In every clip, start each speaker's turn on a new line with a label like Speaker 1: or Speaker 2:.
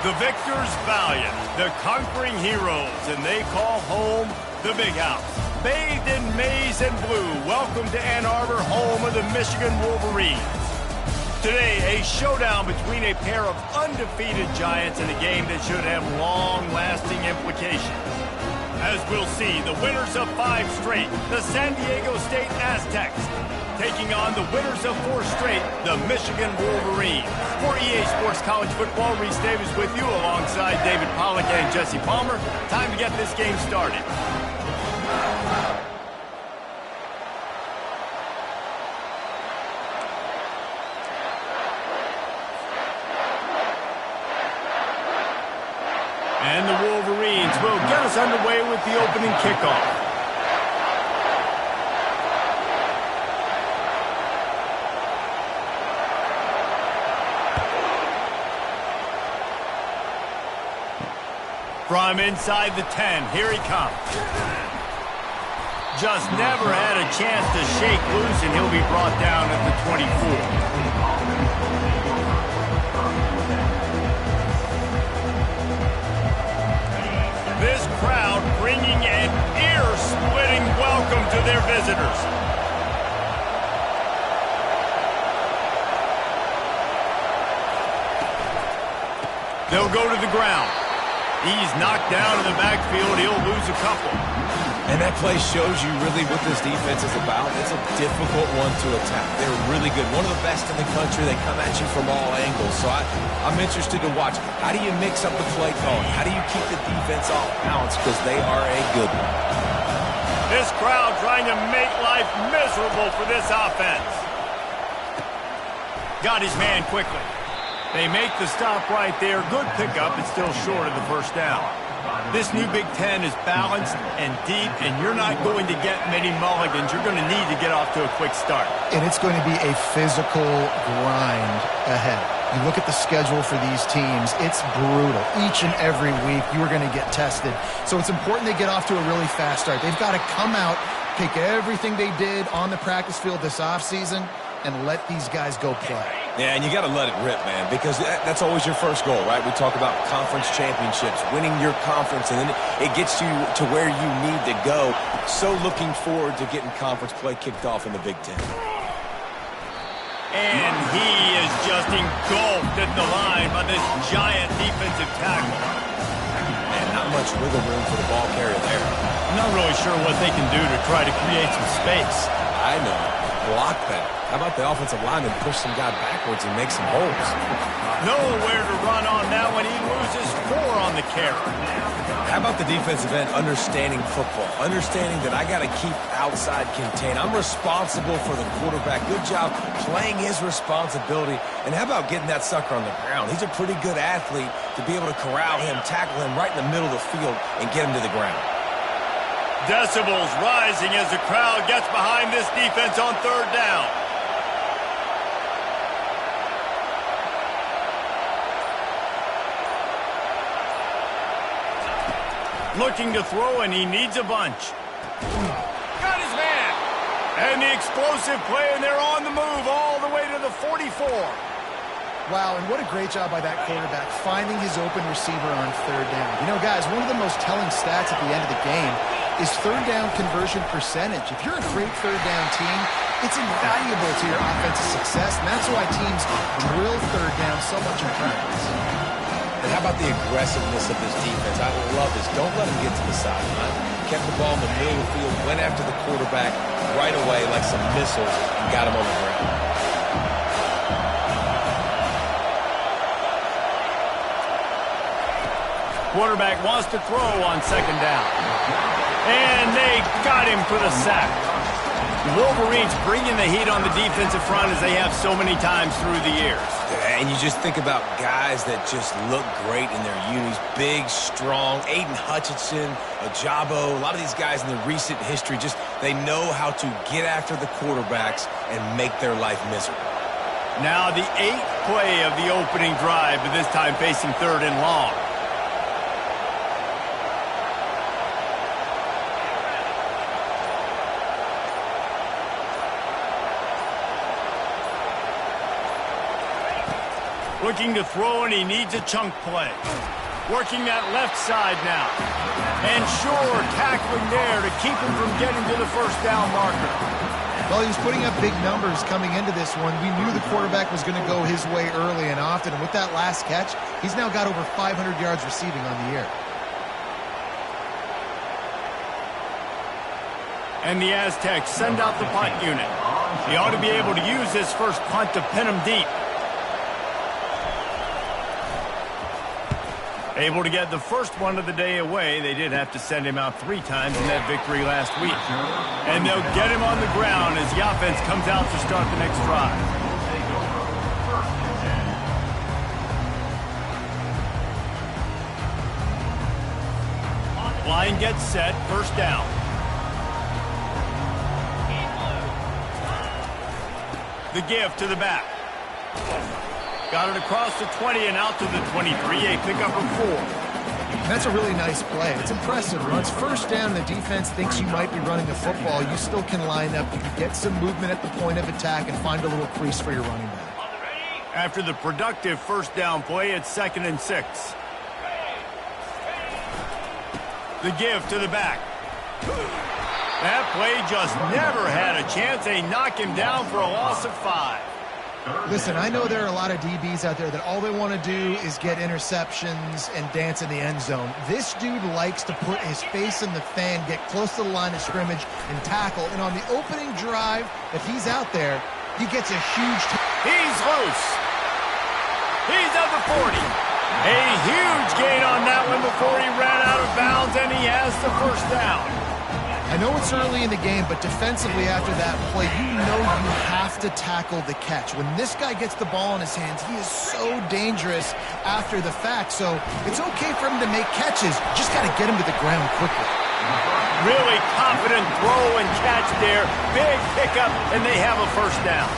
Speaker 1: The victors valiant, the conquering heroes, and they call home the Big House. Bathed in maize and blue, welcome to Ann Arbor, home of the Michigan Wolverines. Today, a showdown between a pair of undefeated giants in a game that should have long-lasting implications. As we'll see, the winners of 5 straight, the San Diego State Aztecs, taking on the winners of 4 straight, the Michigan Wolverines. For EA Sports College Football, Reese Davis with you alongside David Pollack and Jesse Palmer. Time to get this game started. And the Wolverines will get us underway with the opening kickoff. From inside the 10, here he comes. Just never had a chance to shake loose, and he'll be brought down at the 24. This crowd bringing an ear-splitting welcome to their visitors. They'll go to the ground. He's knocked down in the backfield. He'll lose a couple.
Speaker 2: And that play shows you really what this defense is about. It's a difficult one to attack. They're really good. One of the best in the country. They come at you from all angles. So I'm interested to watch. How do you mix up the play calling? How do you keep the defense off balance? Because they are a good one.
Speaker 1: This crowd trying to make life miserable for this offense. Got his man quickly. They make the stop right there. Good pickup. It's still short of the first down. This new Big Ten is balanced and deep, and you're not going to get many mulligans. You're going to need to get off to a quick start.
Speaker 3: And it's going to be a physical grind ahead. You look at the schedule for these teams, it's brutal. Each and every week, you are going to get tested. So it's important they get off to a really fast start. They've got to come out, take everything they did on the practice field this offseason, and let these guys go play.
Speaker 2: Yeah, and you got to let it rip, man, because that's always your first goal, right? We talk about conference championships, winning your conference, and then it gets you to where you need to go. So looking forward to getting conference play kicked off in the Big Ten.
Speaker 1: And he is just engulfed at the line by this giant defensive tackle.
Speaker 2: And not much wiggle room for the ball carrier there.
Speaker 1: I'm not really sure what they can do to try to create some space.
Speaker 2: I know. Block that. How about the offensive lineman push some guy backwards and make some holes?
Speaker 1: Nowhere to run on that one. He loses 4 on the carry.
Speaker 2: How about the defensive end understanding football, understanding that I got to keep outside contained. I'm responsible for the quarterback. Good job playing his responsibility. And how about getting that sucker on the ground? He's a pretty good athlete to be able to corral him, tackle him right in the middle of the field, and get him to the ground.
Speaker 1: Decibels rising as the crowd gets behind this defense on 3rd down. Looking to throw, and he needs a bunch. Got his man. And the explosive play, and they're on the move all the way to the 44.
Speaker 3: Wow, and what a great job by that quarterback, finding his open receiver on 3rd down. You know, guys, one of the most telling stats at the end of the game is 3rd down conversion percentage. If you're a great 3rd down team, it's invaluable to your offensive success, and that's why teams drill 3rd down so much in practice.
Speaker 2: And how about the aggressiveness of this defense? I love this. Don't let him get to the sideline. Kept the ball in the middle of the field, went after the quarterback right away like some missiles, and got him on the ground.
Speaker 1: Quarterback wants to throw on 2nd down. And they got him for the sack. The Wolverines bringing the heat on the defensive front as they have so many times through the years.
Speaker 2: And you just think about guys that just look great in their unis. Big, strong, Aiden Hutchinson, Ajabo, a lot of these guys in the recent history, just they know how to get after the quarterbacks and make their life miserable.
Speaker 1: Now the 8th play of the opening drive, but this time facing 3rd and long. Looking to throw, and he needs a chunk play. Working that left side now. And sure, tackling there to keep him from getting to the first down marker.
Speaker 3: Well, he was putting up big numbers coming into this one. We knew the quarterback was going to go his way early and often. And with that last catch, he's now got over 500 yards receiving on the year.
Speaker 1: And the Aztecs send out the punt unit. He ought to be able to use this first punt to pin him deep. Able to get the first one of the day away. They did have to send him out 3 times in that victory last week. And they'll get him on the ground as the offense comes out to start the next drive. Line gets set, first down. The give to the back. Got it across the 20 and out to the 23, a pickup of 4.
Speaker 3: That's a really nice play. It's impressive. Once first down, the defense thinks you might be running the football. You still can line up. You can get some movement at the point of attack and find a little crease for your running back.
Speaker 1: After the productive first down play, it's 2nd and 6. The give to the back. That play just never had a chance. They knock him down for a loss of 5.
Speaker 3: Listen, I know there are a lot of DBs out there that all they want to do is get interceptions and dance in the end zone. This dude likes to put his face in the fan, get close to the line of scrimmage, and tackle. And on the opening drive, if he's out there, he gets a huge...
Speaker 1: He's loose. He's at the 40. A huge gain on that one before he ran out of bounds, and he has the first down.
Speaker 3: I know it's early in the game, but defensively after that play, you know you have to tackle the catch. When this guy gets the ball in his hands, he is so dangerous after the fact. So it's okay for him to make catches. Just got to get him to the ground quickly.
Speaker 1: Really confident throw and catch there. Big pickup, and they have a first down.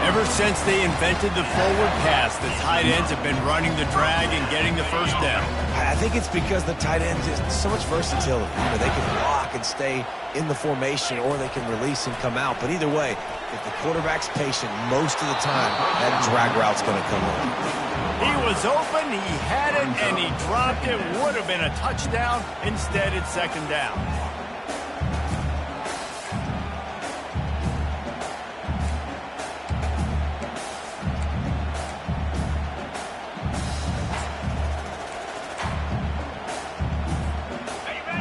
Speaker 1: Ever since they invented the forward pass, the tight ends have been running the drag and getting the first down.
Speaker 2: I think it's because the tight ends is so much versatility. They can block and stay in the formation, or they can release and come out. But either way, if the quarterback's patient most of the time, that drag route's going to come in.
Speaker 1: He was open, he had it, and he dropped it. Would have been a touchdown. Instead, it's 2nd down.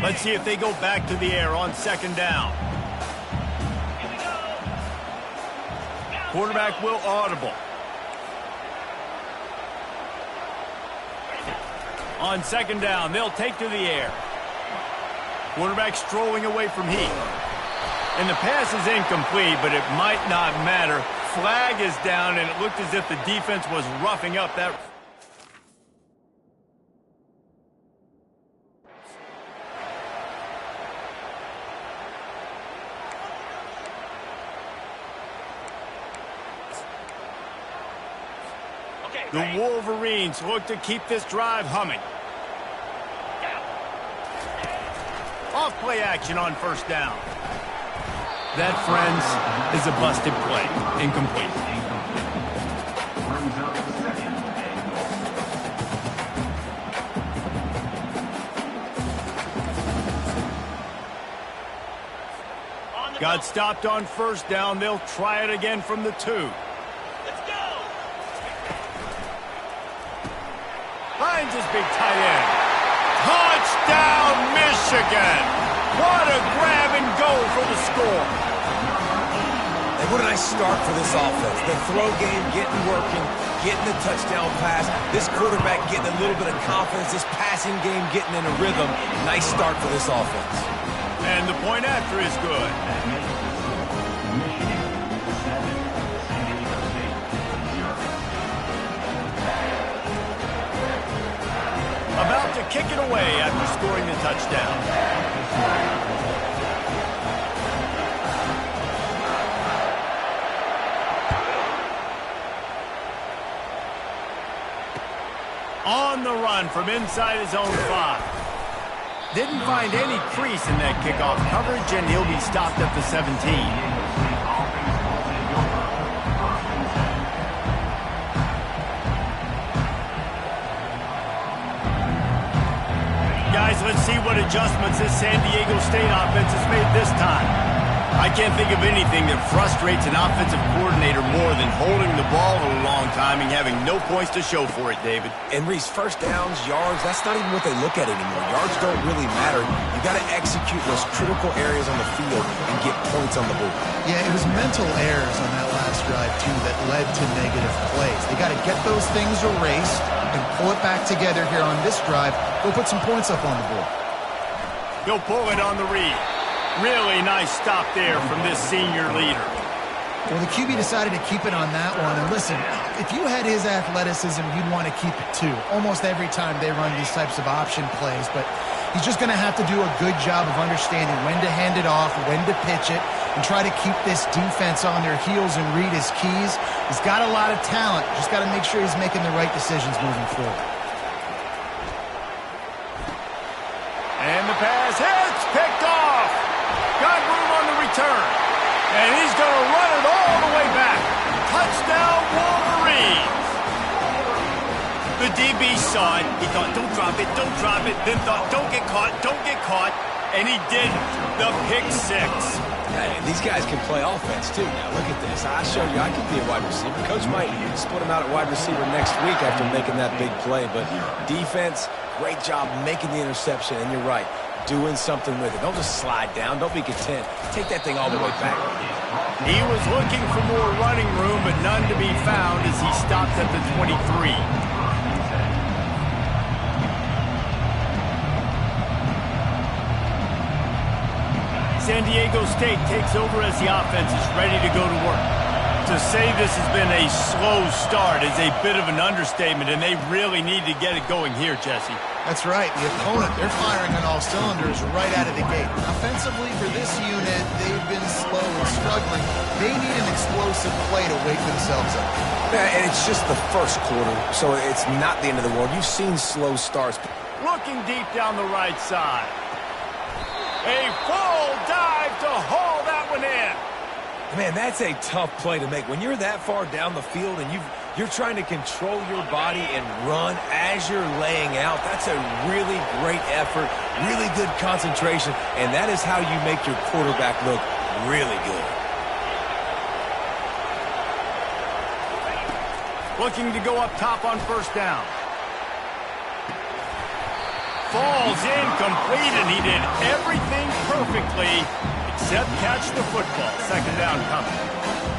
Speaker 1: Let's see if they go back to the air on 2nd down. Quarterback will audible. On 2nd down, they'll take to the air. Quarterback strolling away from heat. And the pass is incomplete, but it might not matter. Flag is down, and it looked as if the defense was roughing up that... The Wolverines look to keep this drive humming. Off play action on first down. That, friends, is a busted play. Incomplete. Got stopped on first down. They'll try it again from the 2. Finds his big tight end. Touchdown, Michigan! What a grab and go for the score.
Speaker 2: And what a nice start for this offense. The throw game getting working, getting the touchdown pass. This quarterback getting a little bit of confidence. This passing game getting in a rhythm. Nice start for this offense.
Speaker 1: And the point after is good. About to kick it away after scoring the touchdown. On the run from inside his own 5. Didn't find any crease in that kickoff coverage, and he'll be stopped at the 17. let's see what adjustments this San Diego State offense has made this time. I can't think of anything that frustrates an offensive coordinator more than holding the ball a long time and having no points to show for it, David.
Speaker 2: And Reese, first downs, yards, that's not even what they look at anymore. Yards don't really matter. You got to execute those critical areas on the field and get points on the board.
Speaker 3: Yeah, it was mental errors on that last drive, too, that led to negative plays. They got to get those things erased and pull it back together here on this drive. Go put some points up on the board.
Speaker 1: Go pull it on the read. Really nice stop there from this senior leader.
Speaker 3: Well, the QB decided to keep it on that one. And listen, if you had his athleticism, you'd want to keep it too. Almost every time they run these types of option plays. But he's just going to have to do a good job of understanding when to hand it off, when to pitch it, and try to keep this defense on their heels and read his keys. He's got a lot of talent. Just got to make sure he's making the right decisions moving forward.
Speaker 1: And the pass hits, picked off. Got room on the return. And he's going to run it all the way back. Touchdown, Wolverines. The DB saw it. He thought, don't drop it, don't drop it. Then thought, don't get caught, don't get caught. And he didn't. The pick six.
Speaker 2: Hey, these guys can play offense, too. Now, look at this. I showed you I could be a wide receiver. Coach might split him out at wide receiver next week after making that big play. But defense, great job making the interception. And you're right, doing something with it. Don't just slide down. Don't be content. Take that thing all the way back.
Speaker 1: He was looking for more running room, but none to be found as he stopped at the 23. San Diego State takes over as the offense is ready to go to work. To say this has been a slow start is a bit of an understatement, and they really need to get it going here, Jesse.
Speaker 3: That's right. The opponent, they're firing on all cylinders right out of the gate. Offensively, for this unit, they've been slow and struggling. They need an explosive play to wake themselves up.
Speaker 2: Yeah, and it's just the first quarter, so it's not the end of the world. You've seen slow starts.
Speaker 1: Looking deep down the right side. A full dive to haul that one in.
Speaker 2: Man, that's a tough play to make. When you're that far down the field and you're trying to control your body and run as you're laying out, that's a really great effort, really good concentration, and that is how you make your quarterback look really good.
Speaker 1: Looking to go up top on first down. Falls incomplete, and he did everything perfectly except catch the football. Second down coming.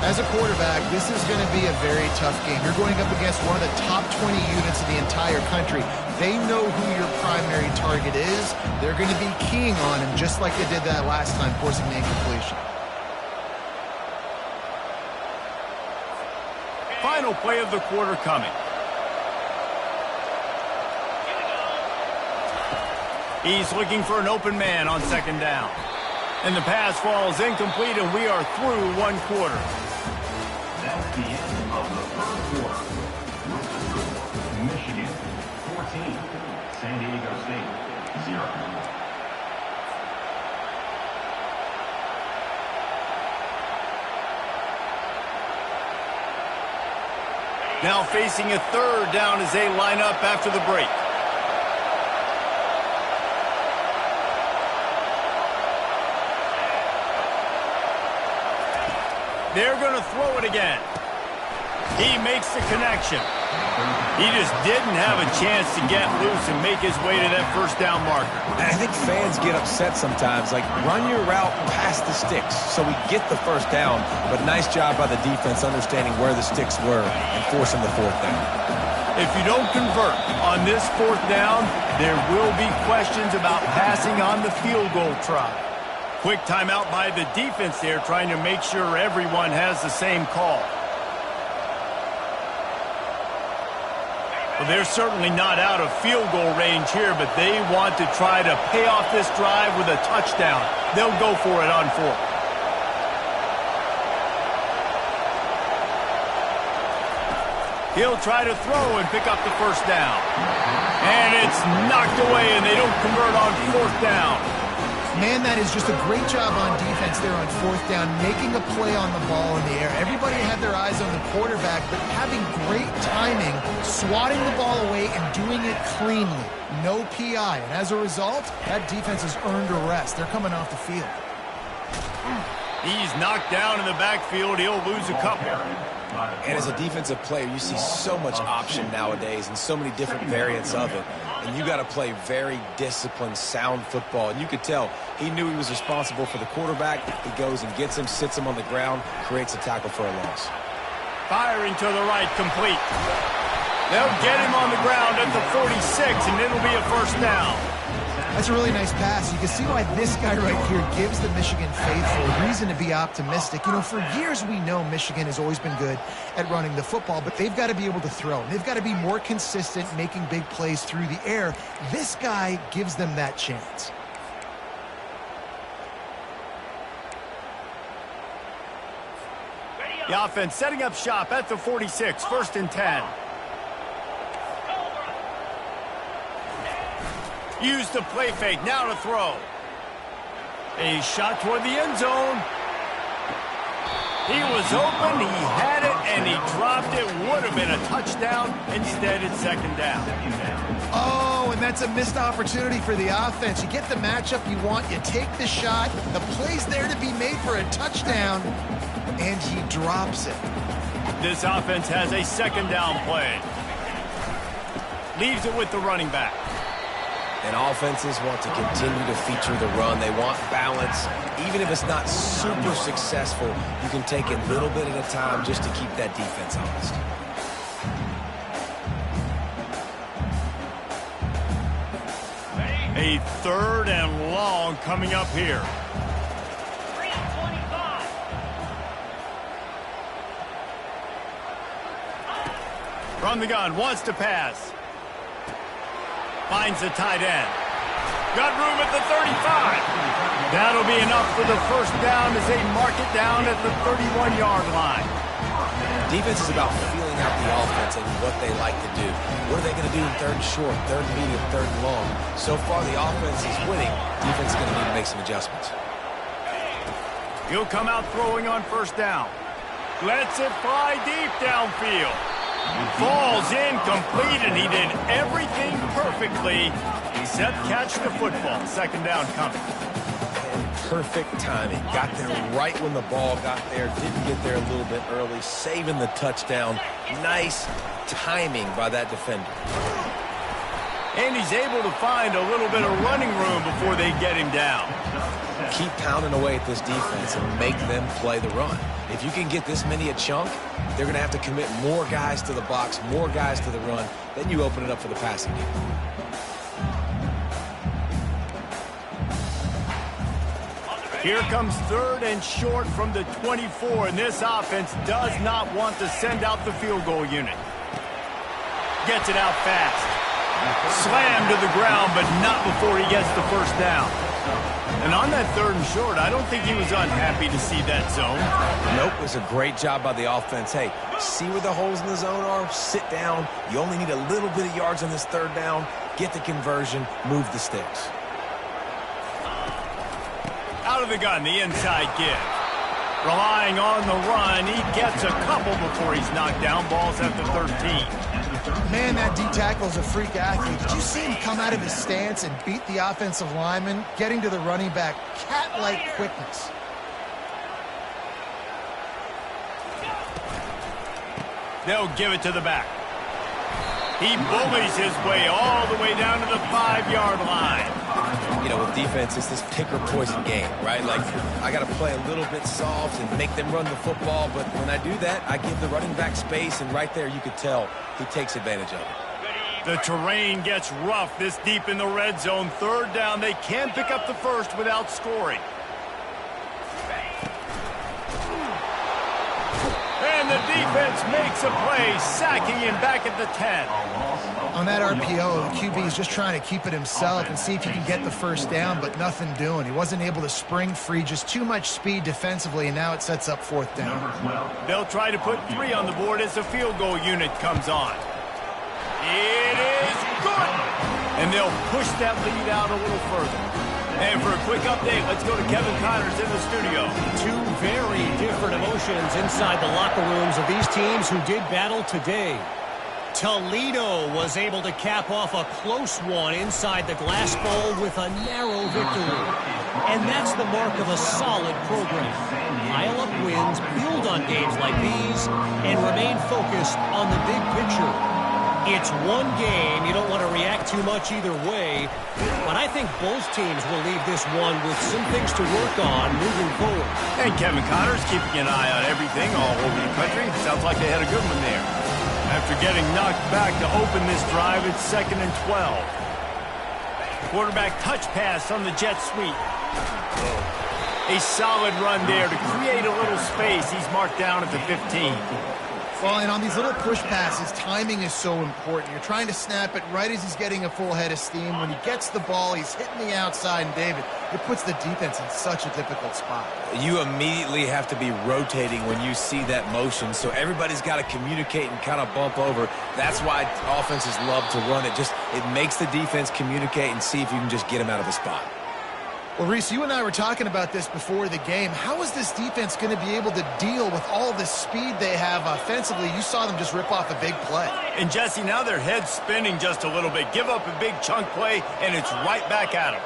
Speaker 3: As a quarterback, this is going to be a very tough game. You're going up against one of the top 20 units in the entire country. They know who your primary target is. They're going to be keying on him just like they did that last time, forcing the incompletion.
Speaker 1: Final play of the quarter coming. He's looking for an open man on second down. And the pass falls incomplete, and we are through one quarter.
Speaker 4: That's the end of the first quarter. Michigan, 14. San Diego State, 0.
Speaker 1: Now facing a third down as they line up after the break. They're going to throw it again. He makes the connection. He just didn't have a chance to get loose and make his way to that first down marker.
Speaker 2: And I think fans get upset sometimes, like run your route past the sticks so we get the first down, but nice job by the defense understanding where the sticks were and forcing the fourth down.
Speaker 1: If you don't convert on this fourth down, there will be questions about passing on the field goal try. Quick timeout by the defense there, trying to make sure everyone has the same call. Well, they're certainly not out of field goal range here, but they want to try to pay off this drive with a touchdown. They'll go for it on fourth. He'll try to throw and pick up the first down. And it's knocked away, and they don't convert on fourth down.
Speaker 3: Man, that is just a great job on defense there on fourth down, making a play on the ball in the air. Everybody had their eyes on the quarterback, but having great timing, swatting the ball away and doing it cleanly. No PI. And as a result, that defense has earned a rest. They're coming off the field.
Speaker 1: He's knocked down in the backfield. He'll lose a couple.
Speaker 2: And as a defensive player, you see so much option nowadays and so many different variants of it. And you got to play very disciplined, sound football. And you could tell he knew he was responsible for the quarterback. He goes and gets him, sits him on the ground, creates a tackle for a loss.
Speaker 1: Firing to the right, complete. They'll get him on the ground at the 46, and it'll be a first down.
Speaker 3: That's a really nice pass. You can see why this guy right here gives the Michigan faithful a reason to be optimistic. You know, for years we know Michigan has always been good at running the football, but they've got to be able to throw. They've got to be more consistent making big plays through the air. This guy gives them that chance.
Speaker 1: The offense setting up shop at the 46, 1st and 10. Use the play fake, now to throw. A shot toward the end zone. He was open, he had it, and he dropped it. Would have been a touchdown. Instead, it's 2nd down.
Speaker 3: Oh, and that's a missed opportunity for the offense. You get the matchup you want, you take the shot, the play's there to be made for a touchdown, and he drops it.
Speaker 1: This offense has a 2nd down play. Leaves it with the running back.
Speaker 2: And offenses want to continue to feature the run. They want balance. Even if it's not super successful, you can take it a little bit at a time just to keep that defense honest.
Speaker 1: A 3rd and long coming up here. From the gun, wants to pass. Finds the tight end. Got room at the 35. That'll be enough for the first down as they mark it down at the 31-yard line.
Speaker 2: Defense is about feeling out the offense and what they like to do. What are they going to do in 3rd and short, 3rd and medium, 3rd and long? So far, the offense is winning. Defense is going to need to make some adjustments.
Speaker 1: He'll come out throwing on 1st down. Lets it fly deep downfield. Falls incomplete, and he did everything perfectly except catch the football. 2nd down coming.
Speaker 2: Perfect timing. Got there right when the ball got there. Didn't get there a little bit early. Saving the touchdown. Nice timing by that defender.
Speaker 1: And he's able to find a little bit of running room before they get him down.
Speaker 2: Keep pounding away at this defense and make them play the run. If you can get this many a chunk, they're going to have to commit more guys to the box, more guys to the run. Then you open it up for the passing game.
Speaker 1: Here comes 3rd and short from the 24, and this offense does not want to send out the field goal unit. Gets it out fast. Slammed to the ground, but not before he gets the first down. And on that 3rd and short, I don't think he was unhappy to see that zone.
Speaker 2: Nope, it was a great job by the offense. Hey, see where the holes in the zone are? Sit down. You only need a little bit of yards on this 3rd down. Get the conversion. Move the sticks.
Speaker 1: Out of the gun, the inside give. Relying on the run, he gets a couple before he's knocked down. Ball's at the 13.
Speaker 3: Man, that D tackle is a freak athlete. Did you see him come out of his stance and beat the offensive lineman, getting to the running back? Cat-like quickness.
Speaker 1: They'll give it to the back. He bullies his way all the way down to the 5-yard line.
Speaker 2: You know, with defense, it's this pick or poison game, right? Like, I got to play a little bit soft and make them run the football, but when I do that, I give the running back space, and right there you could tell he takes advantage of it.
Speaker 1: The terrain gets rough this deep in the red zone. 3rd down, they can pick up the first without scoring. And the defense makes a play, sacking him back at the 10.
Speaker 3: On that RPO, the QB is just trying to keep it himself and see if he can get the first down, but nothing doing. He wasn't able to spring free, just too much speed defensively, and now it sets up 4th down.
Speaker 1: They'll try to put 3 on the board as the field goal unit comes on. It is good! And they'll push that lead out a little further. And for a quick update, let's go to Kevin Connors in the studio.
Speaker 5: Two very different emotions inside the locker rooms of these teams who did battle today. Toledo was able to cap off a close one inside the Glass Bowl with a narrow victory. And that's the mark of a solid program. Pile up wins, build on games like these, and remain focused on the big picture. It's one game. You don't want to react too much either way. But I think both teams will leave this one with some things to work on moving forward.
Speaker 1: And Kevin Connors keeping an eye on everything all over the country. Sounds like they had a good one there. After getting knocked back to open this drive, it's 2nd and 12. Quarterback touch pass on the jet sweep. A solid run there to create a little space. He's marked down at the 15.
Speaker 3: Well, and on these little push passes, timing is so important. You're trying to snap it right as he's getting a full head of steam. When he gets the ball, he's hitting the outside, and David, it puts the defense in such a difficult spot.
Speaker 2: You immediately have to be rotating when you see that motion, so everybody's got to communicate and kind of bump over. That's why offenses love to run it. It makes the defense communicate and see if you can just get him out of a spot.
Speaker 3: Well, Reese, you and I were talking about this before the game. How is this defense going to be able to deal with all the speed they have offensively? You saw them just rip off a big play.
Speaker 1: And, Jesse, now their head's spinning just a little bit. Give up a big chunk play, and it's right back at them.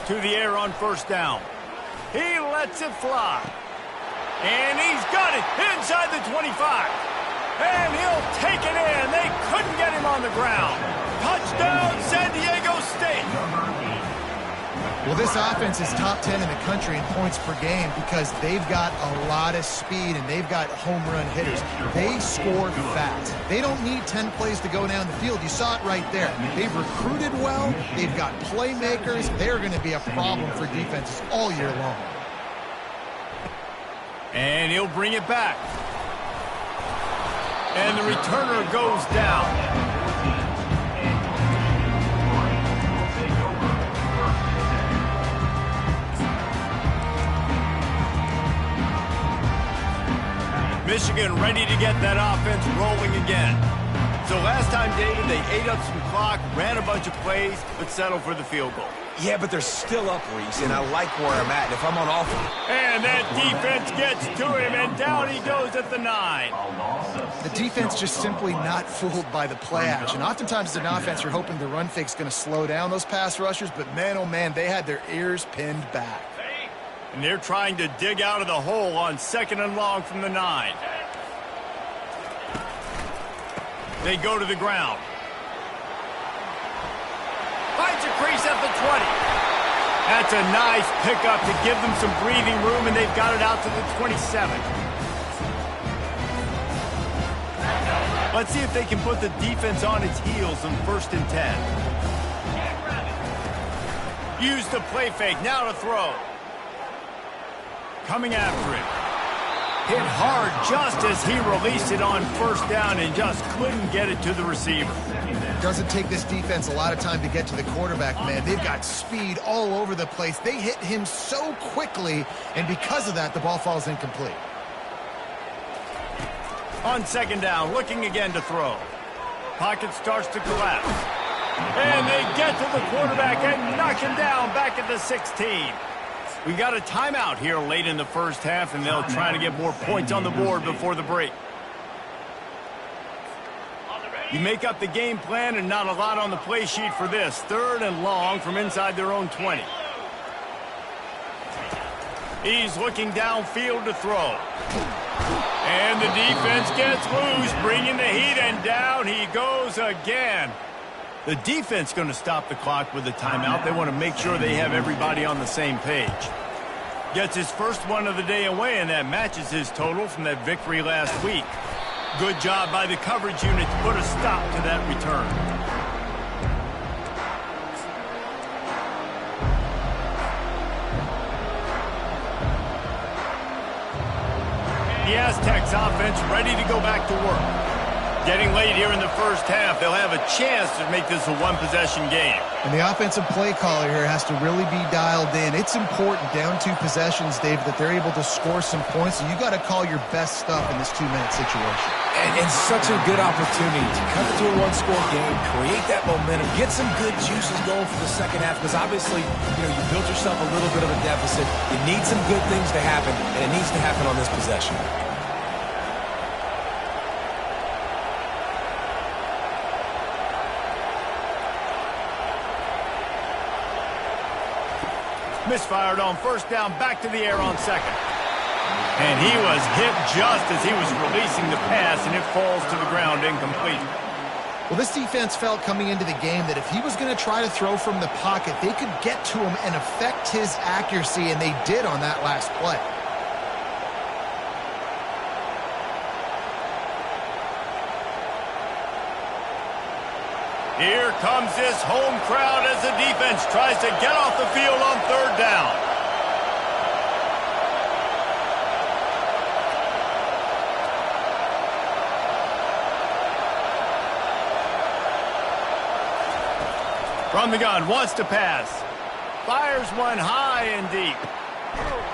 Speaker 1: To the air on 1st down. He lets it fly. And he's got it inside the 25. And he'll take it in. They couldn't get him on the ground. Touchdown, San Diego State.
Speaker 3: Well, this offense is top 10 in the country in points per game because they've got a lot of speed and they've got home run hitters. They score fast. They don't need 10 plays to go down the field. You saw it right there. They've recruited well. They've got playmakers. They're going to be a problem for defenses all year long.
Speaker 1: And he'll bring it back. And the returner goes down. Michigan ready to get that offense rolling again. So last time, David, they ate up some clock, ran a bunch of plays, but settled for the field goal.
Speaker 2: Yeah, but they're still up, Reese, and I like where I'm at. If I'm on offense.
Speaker 1: And that defense gets to him, and down he goes at the 9.
Speaker 3: The defense just simply not fooled by the play action. Oftentimes as an offense, you're hoping the run fake's going to slow down those pass rushers, but man, oh man, they had their ears pinned back.
Speaker 1: And they're trying to dig out of the hole on 2nd and long from the 9. They go to the ground. Finds a crease at the 20. That's a nice pickup to give them some breathing room, and they've got it out to the 27. Let's see if they can put the defense on its heels on 1st and 10. Use the play fake, now to throw. Coming after it. Hit hard just as he released it on 1st down and just couldn't get it to the receiver.
Speaker 3: Doesn't take this defense a lot of time to get to the quarterback, man. They've got speed all over the place. They hit him so quickly, and because of that, the ball falls incomplete.
Speaker 1: On 2nd down, looking again to throw. Pocket starts to collapse. And they get to the quarterback and knock him down back at the 16. We got a timeout here late in the 1st half, and they'll try to get more points on the board before the break. You make up the game plan and not a lot on the play sheet for this. 3rd and long from inside their own 20. He's looking downfield to throw. And the defense gets loose, bringing the heat, and down he goes again. The defense going to stop the clock with a timeout. They want to make sure they have everybody on the same page. Gets his first one of the day away, and that matches his total from that victory last week. Good job by the coverage unit to put a stop to that return. The Aztecs offense ready to go back to work. Getting late here in the first half, they'll have a chance to make this a one-possession game.
Speaker 3: And the offensive play caller here has to really be dialed in. It's important, down 2 possessions, Dave, that they're able to score some points. So you got to call your best stuff in this 2-minute situation.
Speaker 2: And such a good opportunity to cut it to a one-score game, create that momentum, get some good juices going for the second half, because obviously, you built yourself a little bit of a deficit. You need some good things to happen, and it needs to happen on this possession.
Speaker 1: Misfired on first down, back to the air on second. And he was hit just as he was releasing the pass, and it falls to the ground incomplete.
Speaker 3: Well, this defense felt coming into the game that if he was going to try to throw from the pocket, they could get to him and affect his accuracy, and they did on that last play.
Speaker 1: Here comes this home crowd as the defense tries to get off the field on third down. From the gun, wants to pass. Fires one high and deep.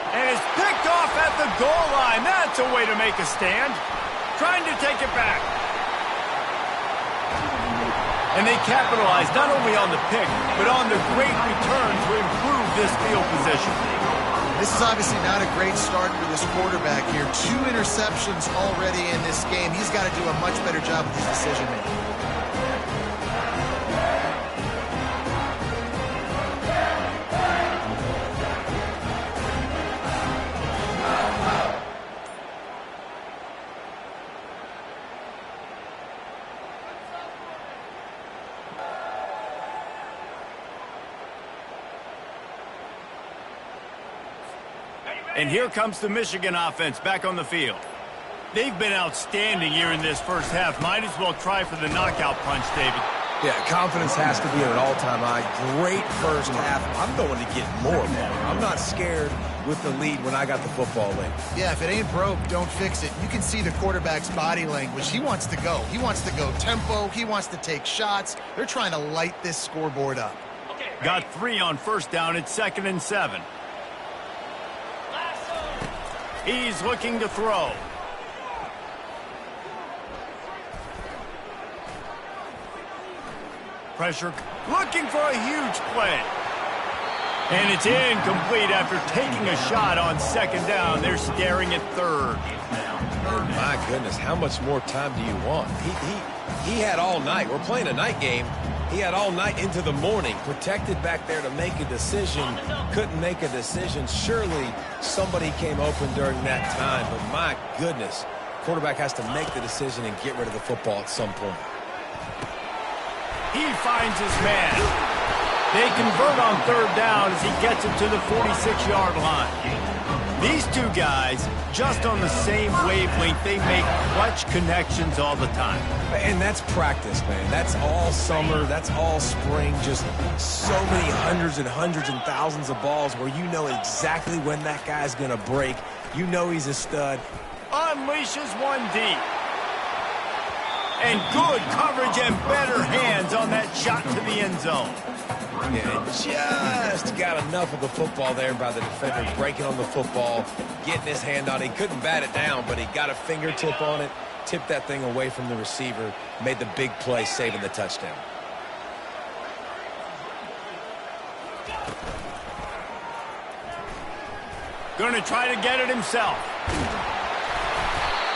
Speaker 1: And is picked off at the goal line. That's a way to make a stand. Trying to take it back. And they capitalize not only on the pick, but on the great return to improve this field position.
Speaker 3: This is obviously not a great start for this quarterback here. 2 interceptions already in this game. He's got to do a much better job with his decision-making.
Speaker 1: And here comes the Michigan offense back on the field. They've been outstanding here in this first half. Might as well try for the knockout punch, David.
Speaker 2: Yeah, confidence has to be at an all-time high. Great first half. I'm going to get more, man. I'm not scared with the lead when I got the football late.
Speaker 3: Yeah, if it ain't broke, don't fix it. You can see the quarterback's body language. He wants to go. He wants to go tempo. He wants to take shots. They're trying to light this scoreboard up.
Speaker 1: Got 3 on first down. It's 2nd and 7. He's looking to throw. Pressure, looking for a huge play. And it's incomplete after taking a shot on 2nd down. They're staring at 3rd.
Speaker 2: My goodness, how much more time do you want? He had all night. We're playing a night game. He had all night into the morning, protected back there to make a decision, couldn't make a decision. Surely somebody came open during that time, but my goodness, quarterback has to make the decision and get rid of the football at some point.
Speaker 1: He finds his man. They convert on 3rd down as he gets it to the 46-yard line. These two guys, just on the same wavelength, they make clutch connections all the time.
Speaker 2: And that's practice, man. That's all summer. That's all spring. Just so many hundreds and hundreds and thousands of balls where you know exactly when that guy's going to break. You know he's a stud.
Speaker 1: Unleashes one deep. And good coverage and better hands on that shot to the end zone.
Speaker 2: Yeah, just got enough of the football there by the defender, breaking on the football, getting his hand on it. He couldn't bat it down, but he got a fingertip on it, tipped that thing away from the receiver, made the big play, saving the touchdown.
Speaker 1: Going to try to get it himself.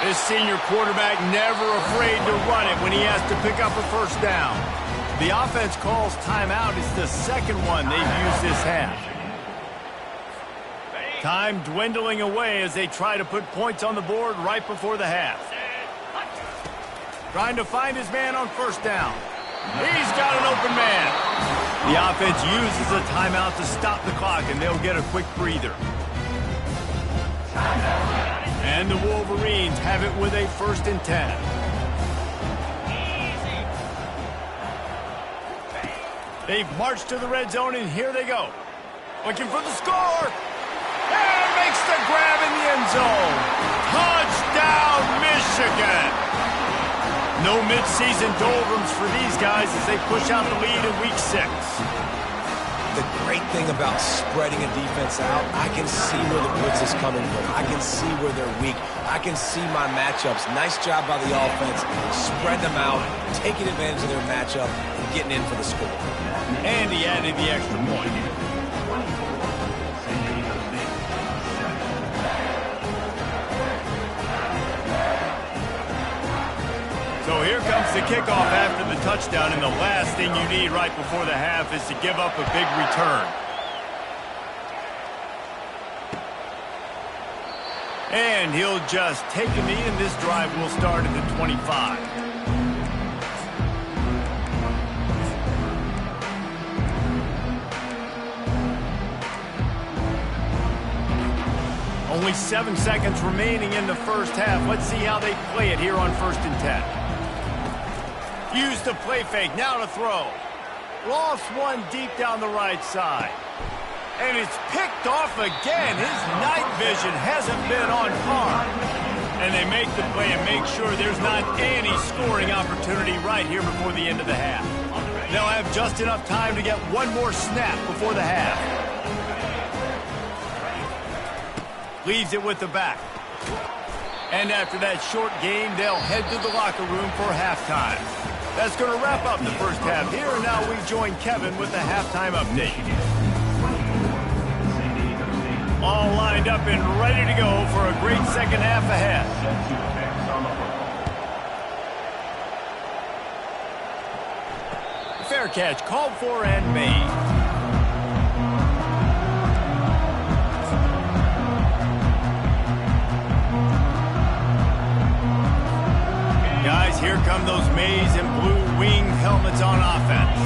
Speaker 1: This senior quarterback never afraid to run it when he has to pick up a first down. The offense calls timeout. It's the second one they've used this half. Time dwindling away as they try to put points on the board right before the half. Trying to find his man on first down. He's got an open man. The offense uses a timeout to stop the clock, and they'll get a quick breather. And the Wolverines have it with a 1st and 10. They've marched to the red zone, and here they go. Looking for the score. And makes the grab in the end zone. Touchdown, Michigan. No mid-season doldrums for these guys as they push out the lead in Week 6.
Speaker 2: The great thing about spreading a defense out, I can see where the blitz is coming from. I can see where they're weak. I can see my matchups. Nice job by the offense. Spread them out, taking advantage of their matchup, and getting in for the score.
Speaker 1: And he added the extra point. So here comes the kickoff after the touchdown, and the last thing you need right before the half is to give up a big return. And he'll just take a knee, and this drive will start at the 25. Only 7 seconds remaining in the first half. Let's see how they play it here on 1st and 10. Use the play fake, now to throw. Lost one deep down the right side. And it's picked off again. His night vision hasn't been on par. And they make the play and make sure there's not any scoring opportunity right here before the end of the half. They'll have just enough time to get one more snap before the half. Leaves it with the back. And after that short game, they'll head to the locker room for halftime. That's going to wrap up the first half here. And now we join Kevin with the halftime update. All lined up and ready to go for a great second half ahead. Fair catch called for and made. Guys, here come those maize and blue winged helmets on offense.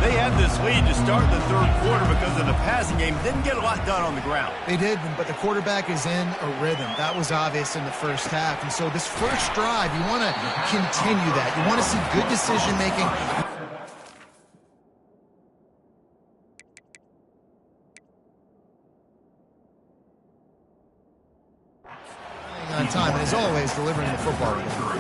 Speaker 1: They had this lead to start the third quarter because of the passing game. Didn't get a lot done on the ground.
Speaker 3: They did, but the quarterback is in a rhythm. That was obvious in the first half. And so this first drive, you want to continue that. You want to see good decision-making. On time, and as always, delivering the football.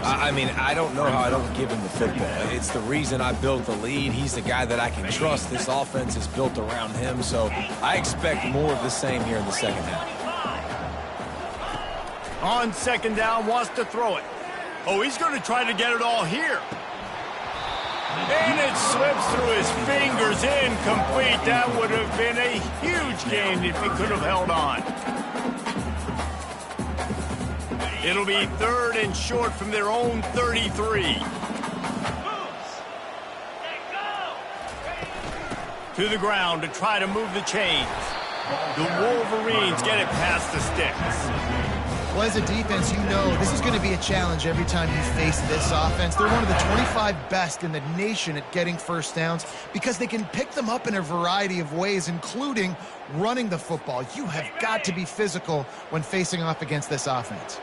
Speaker 2: I mean, I don't know how I don't give him the football. It's the reason I built the lead. He's the guy that I can trust. This offense is built around him, so I expect more of the same here in the second half.
Speaker 1: On second down, wants to throw it. Oh, he's going to try to get it all here. And it slips through his fingers, incomplete. That would have been a huge gain if he could have held on. It'll be 3rd and short from their own 33. To the ground to try to move the chains. The Wolverines get it past the sticks.
Speaker 3: Well, as a defense, you know this is going to be a challenge every time you face this offense. They're one of the 25 best in the nation at getting first downs because they can pick them up in a variety of ways, including running the football. You have got to be physical when facing off against this offense.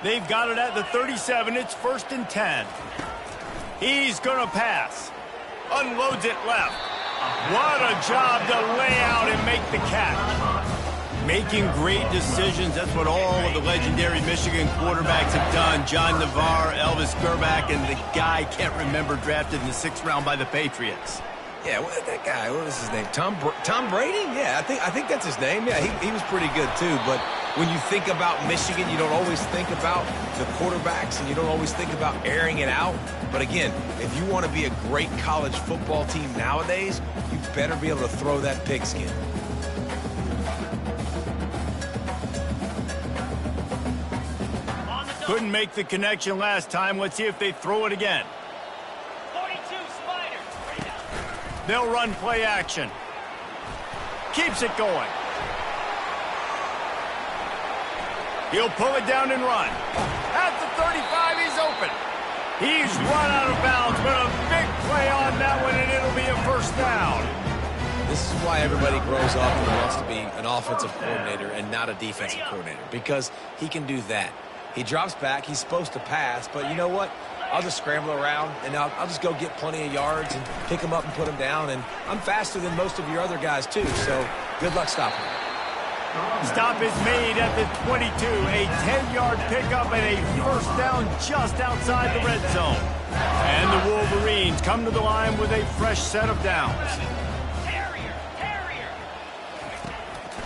Speaker 1: They've got it at the 37. It's 1st and 10. He's going to pass. Unloads it left. What a job to lay out and make the catch. Making great decisions. That's what all of the legendary Michigan quarterbacks have done. John Navarre, Elvis Gerbach, and the guy I can't remember drafted in the 6th round by the Patriots.
Speaker 2: Yeah, that guy, what was his name? Tom Brady? Yeah, I think that's his name. Yeah, he was pretty good too. But when you think about Michigan, you don't always think about the quarterbacks, and you don't always think about airing it out. But again, if you want to be a great college football team nowadays, you better be able to throw that pigskin.
Speaker 1: Couldn't make the connection last time. Let's see if they throw it again. They'll run play action. Keeps it going. He'll pull it down and run. At the 35, he's open. He's run out of bounds, but a big play on that one, and it'll be a first down.
Speaker 2: This is why everybody grows up and wants to be an offensive coordinator and not a defensive coordinator, because he can do that. He drops back. He's supposed to pass, but you know what? I'll just scramble around, and I'll just go get plenty of yards and pick them up and put them down. And I'm faster than most of your other guys, too, so good luck stopping him.
Speaker 1: Stop is made at the 22. A 10-yard pickup and a first down just outside the red zone. And the Wolverines come to the line with a fresh set of downs.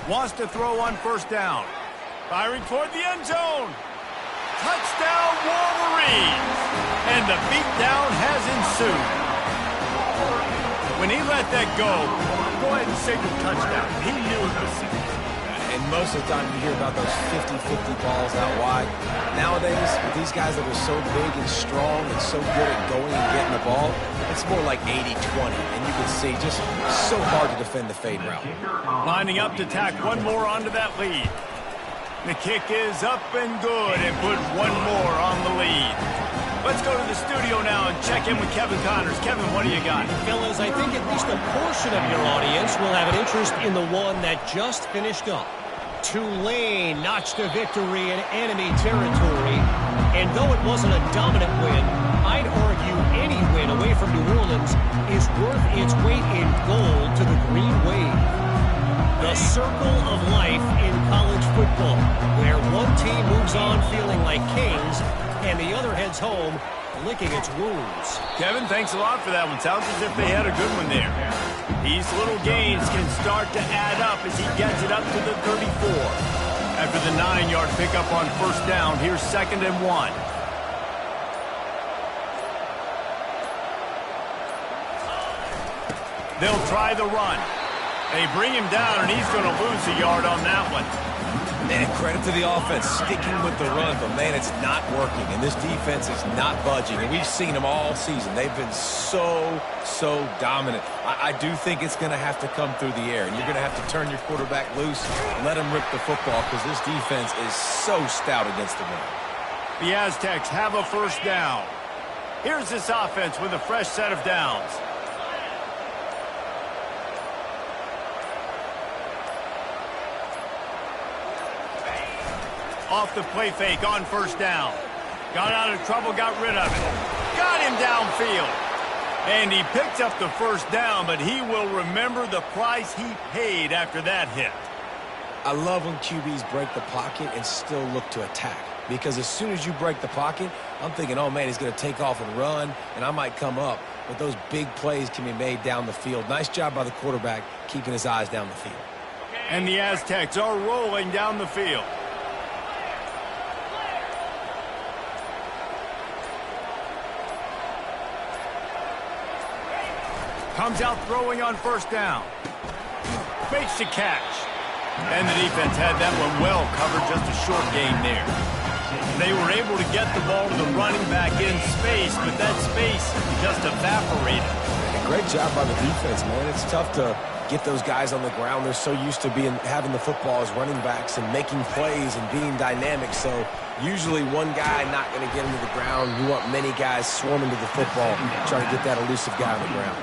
Speaker 1: Wants to throw on first down. Firing toward the end zone. Touchdown, Wolverines! And the beatdown has ensued. When he let that go ahead and signal touchdown. He knew it was safe.
Speaker 2: And most of the time you hear about those 50-50 balls out wide. Nowadays, with these guys that are so big and strong and so good at going and getting the ball, it's more like 80-20. And you can see just so hard to defend the fade route.
Speaker 1: Lining up to tack one more onto that lead. The kick is up and good and put one more on the lead. Let's go to the studio now and check in with Kevin Connors. Kevin, what do you got?
Speaker 5: Fellas, I think at least a portion of your audience will have an interest in the one that just finished up. Tulane notched a victory in enemy territory. And though it wasn't a dominant win, I'd argue any win away from New Orleans is worth its weight in gold to the Green Wave. The circle of life in college football, where one team moves on feeling like kings and the other heads home licking its wounds.
Speaker 1: Kevin, thanks a lot for that one. Sounds as if they had a good one there. These little gains can start to add up as he gets it up to the 34. After the 9-yard pickup on first down, here's 2nd and 1. They'll try the run. They bring him down, and he's going to lose a yard on that one.
Speaker 2: Man, credit to the offense sticking with the run, but man, it's not working, and this defense is not budging, and we've seen them all season. They've been so dominant. I do think it's going to have to come through the air, and you're going to have to turn your quarterback loose, let him rip the football, because this defense is so stout against the run.
Speaker 1: The Aztecs have a first down. Here's this offense with a fresh set of downs. Off the play fake on first down. Got out of trouble, got rid of it. Got him downfield. And he picks up the first down, but he will remember the price he paid after that hit.
Speaker 2: I love when QBs break the pocket and still look to attack. Because as soon as you break the pocket, I'm thinking, oh, man, he's going to take off and run, and I might come up. But those big plays can be made down the field. Nice job by the quarterback keeping his eyes down the field.
Speaker 1: And the Aztecs are rolling down the field. Comes out throwing on first down. Fakes the catch. And the defense had that one well covered, just a short gain there. They were able to get the ball to the running back in space, but that space just evaporated.
Speaker 2: Great job by the defense, man. It's tough to get those guys on the ground. They're so used to having the football as running backs and making plays and being dynamic. So usually one guy not going to get him to the ground. You want many guys swarming to the football, trying to get that elusive guy on the ground.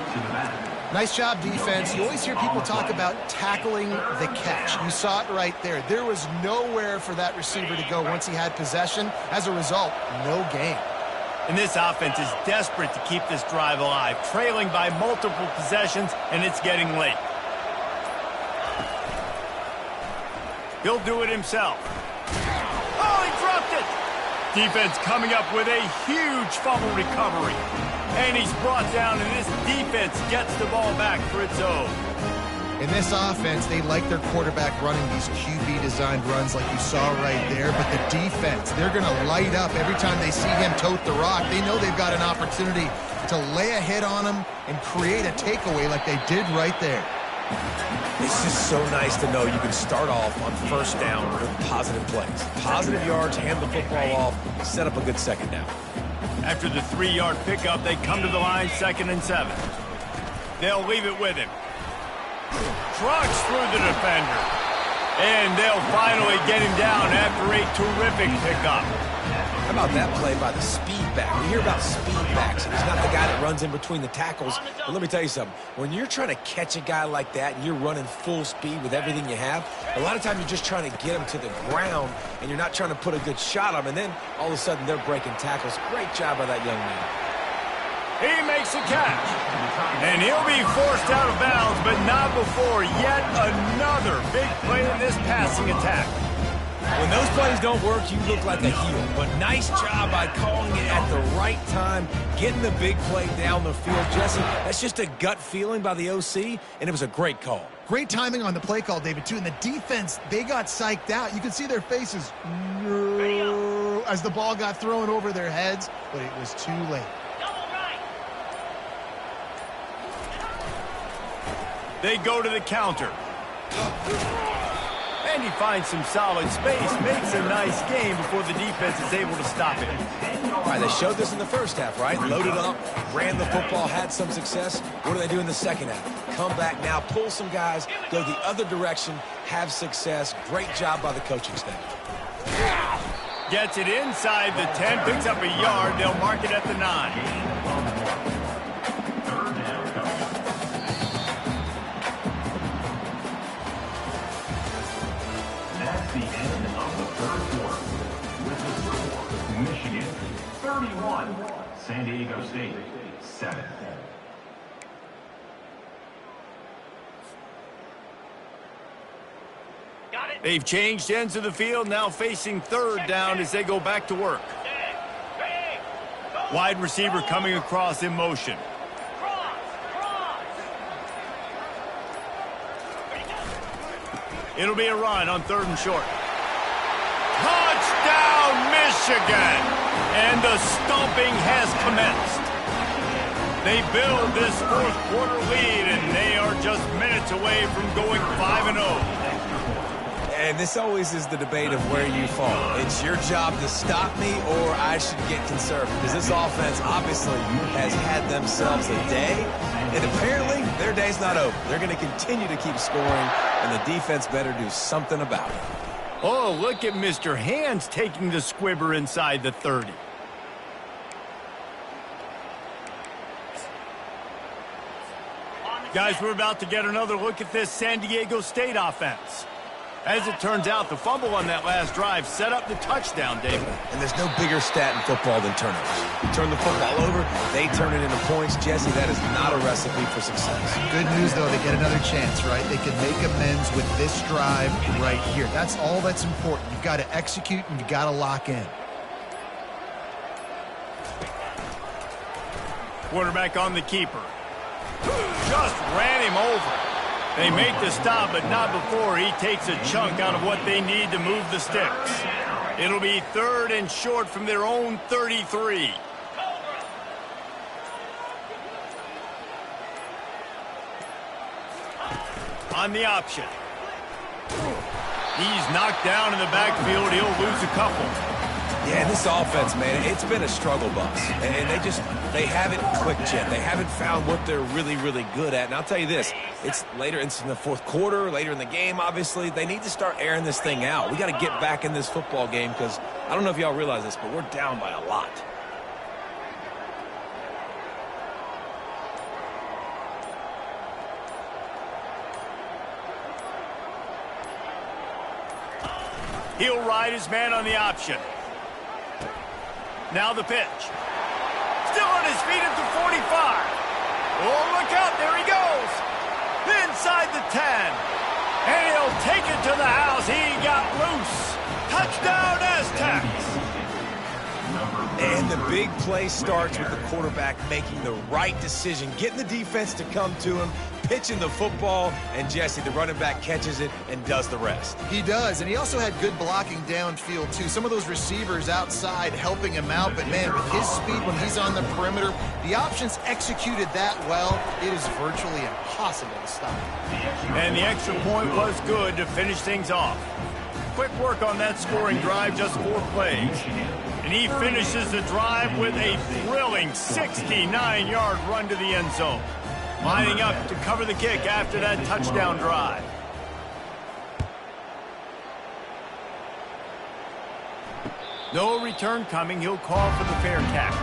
Speaker 3: Nice job, defense. You always hear people talk about tackling the catch. You saw it right there. There was nowhere for that receiver to go once he had possession. As a result, no gain.
Speaker 1: And this offense is desperate to keep this drive alive, trailing by multiple possessions, and it's getting late. He'll do it himself. Oh, he dropped it! Defense coming up with a huge fumble recovery. And he's brought down, and this defense gets the ball back for its own.
Speaker 3: In this offense, they like their quarterback running these QB-designed runs like you saw right there. But the defense, they're going to light up every time they see him tote the rock. They know they've got an opportunity to lay a hit on him and create a takeaway like they did right there.
Speaker 2: It's just so nice to know you can start off on first down with positive plays. Positive yards, hand the football off, set up a good second down.
Speaker 1: After the 3-yard pickup, they come to the line 2nd and 7. They'll leave it with him. Trucks through the defender. And they'll finally get him down after a terrific pickup.
Speaker 2: How about that play by the speed back? We hear about speed backs, and he's not the guy that runs in between the tackles. But let me tell you something. When you're trying to catch a guy like that and you're running full speed with everything you have, a lot of times you're just trying to get him to the ground, and you're not trying to put a good shot on him, and then all of a sudden they're breaking tackles. Great job by that young man.
Speaker 1: He makes the catch. And he'll be forced out of bounds, but not before yet another big play in this passing attack.
Speaker 2: When those plays don't work, you look like a heel. But nice job by calling it at the right time, getting the big play down the field. Jesse, that's just a gut feeling by the OC, and it was a great call.
Speaker 3: Great timing on the play call, David, too. And the defense, they got psyched out. You can see their faces as the ball got thrown over their heads, but it was too late.
Speaker 1: They go to the counter. And he finds some solid space, makes a nice game before the defense is able to stop it.
Speaker 2: All right, they showed this in the first half, right? Loaded up, ran the football, had some success. What do they do in the second half? Come back now, pull some guys, go the other direction, have success. Great job by the coaching staff.
Speaker 1: Gets it inside the 10, picks up a yard. They'll mark it at the 9.
Speaker 4: The end of the third quarter. With the score, Michigan 31, San Diego State 7.
Speaker 1: They've changed ends of the field, now facing third down as they go back to work. Wide receiver coming across in motion. It'll be a run on 3rd and short. Touchdown, Michigan! And the stomping has commenced. They build this 4th quarter lead, and they are just minutes away from going 5-0.
Speaker 2: And this always is the debate of where you fall. It's your job to stop me, or I should get conservative. Because this offense obviously has had themselves a day, and apparently their day's not over. They're going to continue to keep scoring, and the defense better do something about it.
Speaker 1: Oh, look at Mr. Hands taking the squibber inside the 30. Guys, we're about to get another look at this San Diego State offense. As it turns out, the fumble on that last drive set up the touchdown, David.
Speaker 2: And there's no bigger stat in football than turnovers. You turn the football over, they turn it into points. Jesse, that is not a recipe for success.
Speaker 3: Good news, though, they get another chance, right? They can make amends with this drive right here. That's all that's important. You've got to execute, and you've got to lock in.
Speaker 1: Quarterback on the keeper. Just ran him over. They make the stop, but not before he takes a chunk out of what they need to move the sticks. It'll be 3rd and short from their own 33. On the option. He's knocked down in the backfield. He'll lose a couple.
Speaker 2: Yeah, this offense, man, it's been a struggle bus. And they haven't clicked yet. They haven't found what they're really, really good at. And I'll tell you this, it's in the 4th quarter, later in the game, obviously. They need to start airing this thing out. We got to get back in this football game because I don't know if y'all realize this, but we're down by a lot.
Speaker 1: He'll ride his man on the option. Now the pitch. Still on his feet at the 45. Oh, look out. There he goes. Inside the 10. And he'll take it to the house. He got loose. Touchdown, Aztecs.
Speaker 2: And the big play starts with the quarterback making the right decision, getting the defense to come to him, pitching the football, and Jesse, the running back, catches it and does the rest.
Speaker 3: He does, and he also had good blocking downfield, too. Some of those receivers outside helping him out, but, man, with his speed when he's on the perimeter, the options executed that well, it is virtually impossible to stop.
Speaker 1: And the extra point was good to finish things off. Quick work on that scoring drive, just 4 plays. And he finishes the drive with a thrilling 69-yard run to the end zone. Lining up to cover the kick after that touchdown drive. No return coming. He'll call for the fair catch.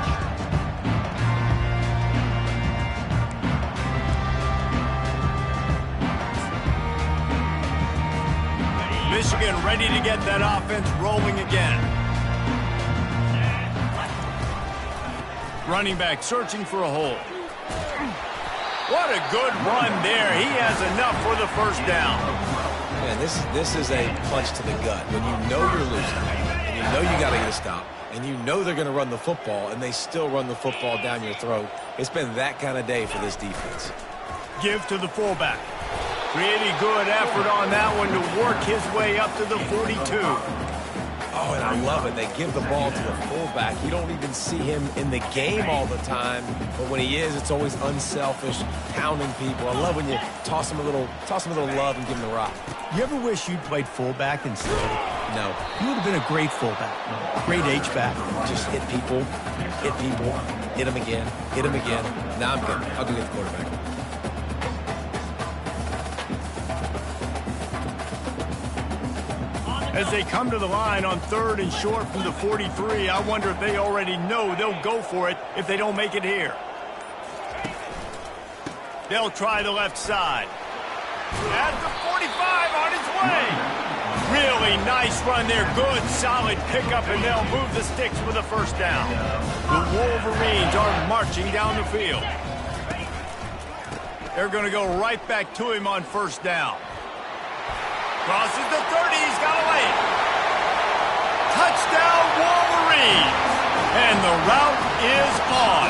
Speaker 1: Michigan ready to get that offense rolling again. Running back searching for a hole. What a good run there. He has enough for the first down.
Speaker 2: Man, this is a punch to the gut. When you know you're losing, and you know you got to get a stop, and you know they're going to run the football, and they still run the football down your throat. It's been that kind of day for this defense.
Speaker 1: Give to the fullback. Pretty good effort on that one to work his way up to the 42.
Speaker 2: Oh, and I love it. They give the ball to the fullback. You don't even see him in the game all the time, but when he is, it's always unselfish, pounding people. I love when you toss him a little love and give him the rock.
Speaker 5: You ever wish you'd played fullback instead?
Speaker 2: No.
Speaker 5: You would have been a great fullback, a great H-back.
Speaker 2: Just hit people, hit them again, hit them again. Now I'm good. I'll go get the quarterback.
Speaker 1: As they come to the line on 3rd and short from the 43, I wonder if they already know they'll go for it if they don't make it here. They'll try the left side. At the 45 on its way. Really nice run there. Good, solid pickup, and they'll move the sticks for the first down. The Wolverines are marching down the field. They're going to go right back to him on first down. Crosses the 30, he's got away. Touchdown, Wolverines. And the route is on.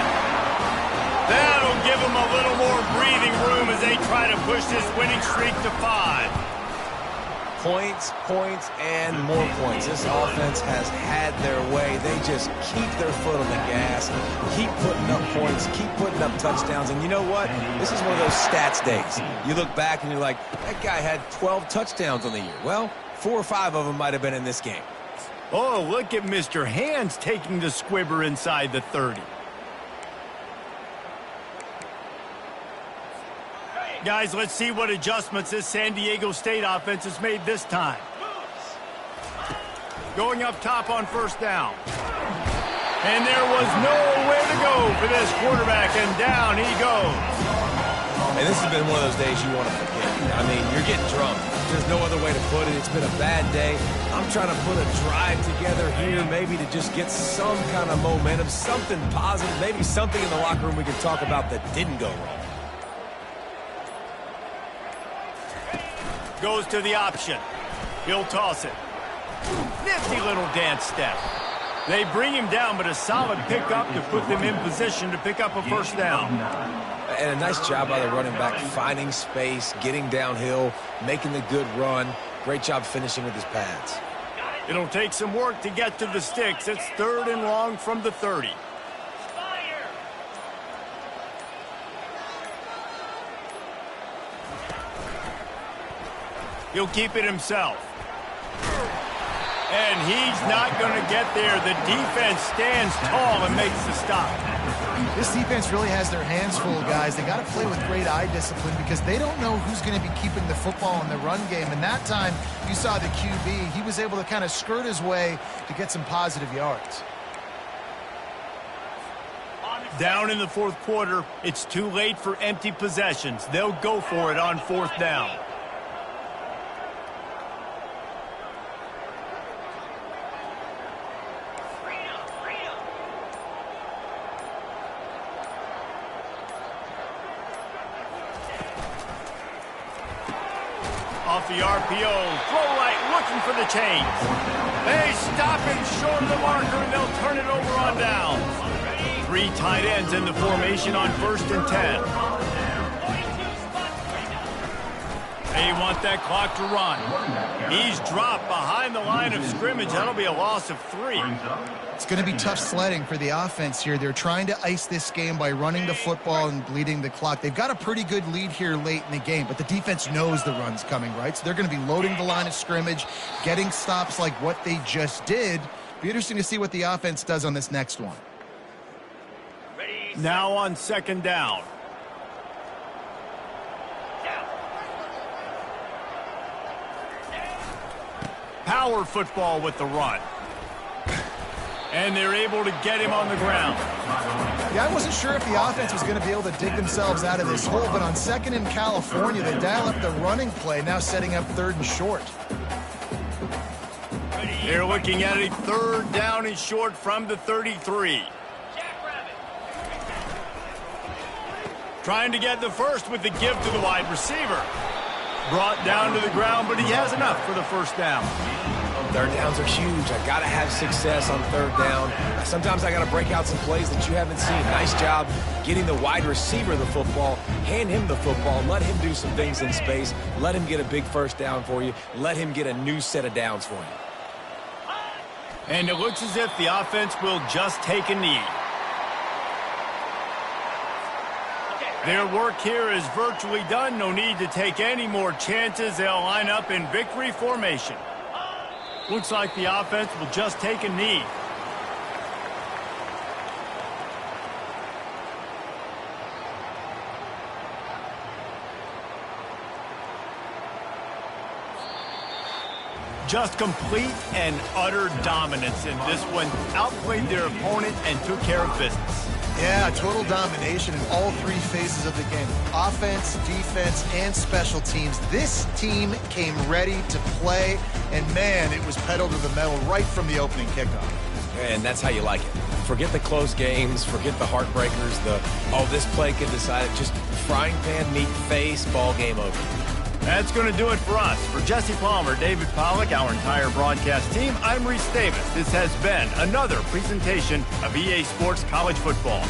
Speaker 1: That'll give them a little more breathing room as they try to push this winning streak to 5.
Speaker 2: Points, and more points. This offense has had their way. They just keep their foot on the gas, keep putting up points, keep putting up touchdowns. And you know what? This is one of those stats days. You look back and you're like, that guy had 12 touchdowns on the year. Well, 4 or 5 of them might have been in this game.
Speaker 1: Oh, look at Mr. Hands taking the squibber inside the 30. Guys, let's see what adjustments this San Diego State offense has made this time. Going up top on first down. And there was nowhere to go for this quarterback, and down he goes.
Speaker 2: And this has been one of those days you want to forget. I mean, you're getting drunk. There's no other way to put it. It's been a bad day. I'm trying to put a drive together here, maybe to just get some kind of momentum, something positive, maybe something in the locker room we can talk about that didn't go wrong.
Speaker 1: Goes to the option. He'll toss it. Nifty little dance step. They bring him down, but a solid pickup to put them in position to pick up a first down.
Speaker 2: And a nice job by the running back, finding space, getting downhill, making the good run. Great job finishing with his pads.
Speaker 1: It'll take some work to get to the sticks. It's 3rd and long from the 30. He'll keep it himself. And he's not going to get there. The defense stands tall and makes the stop.
Speaker 3: This defense really has their hands full, guys. They got to play with great eye discipline because they don't know who's going to be keeping the football in the run game. And that time, you saw the QB. He was able to kind of skirt his way to get some positive yards.
Speaker 1: Down in the 4th quarter, it's too late for empty possessions. They'll go for it on 4th down. Off the RPO, throw right, looking for the chains. They stop him short of the marker, and they'll turn it over on down. 3 tight ends in the formation on 1st and 10. They want that clock to run. He's dropped behind the line of scrimmage. That'll be a loss of 3.
Speaker 3: It's going to be tough sledding for the offense here. They're trying to ice this game by running the football and bleeding the clock. They've got a pretty good lead here late in the game, but the defense knows the run's coming, right? So they're going to be loading the line of scrimmage, getting stops like what they just did. Be interesting to see what the offense does on this next one.
Speaker 1: Now on 2nd down. Power football with the run. And they're able to get him on the ground.
Speaker 3: Yeah, I wasn't sure if the offense was going to be able to dig themselves out of this hole, but on 2nd in California, they dial up the running play, now setting up 3rd and short.
Speaker 1: They're looking at a 3rd down and short from the 33. Trying to get the first with the give to the wide receiver. Brought down to the ground, but he has enough for the first down.
Speaker 2: Third downs are huge. I got to have success on third down. Sometimes I got to break out some plays that you haven't seen. Nice job getting the wide receiver the football. Hand him the football. Let him do some things in space. Let him get a big first down for you. Let him get a new set of downs for you.
Speaker 1: And it looks as if the offense will just take a knee. Their work here is virtually done. No need to take any more chances. They'll line up in victory formation. Looks like the offense will just take a knee. Just complete and utter dominance in this one. Outplayed their opponent and took care of business.
Speaker 3: Yeah, total domination in all three phases of the game. Offense, defense, and special teams. This team came ready to play, and man, it was pedal to the metal right from the opening kickoff.
Speaker 2: And that's how you like it. Forget the close games, forget the heartbreakers, this play could decide it. Just frying pan, meat, face, ball game over.
Speaker 1: That's going to do it for us. For Jesse Palmer, David Pollack, our entire broadcast team, I'm Reese Davis. This has been another presentation of EA Sports College Football.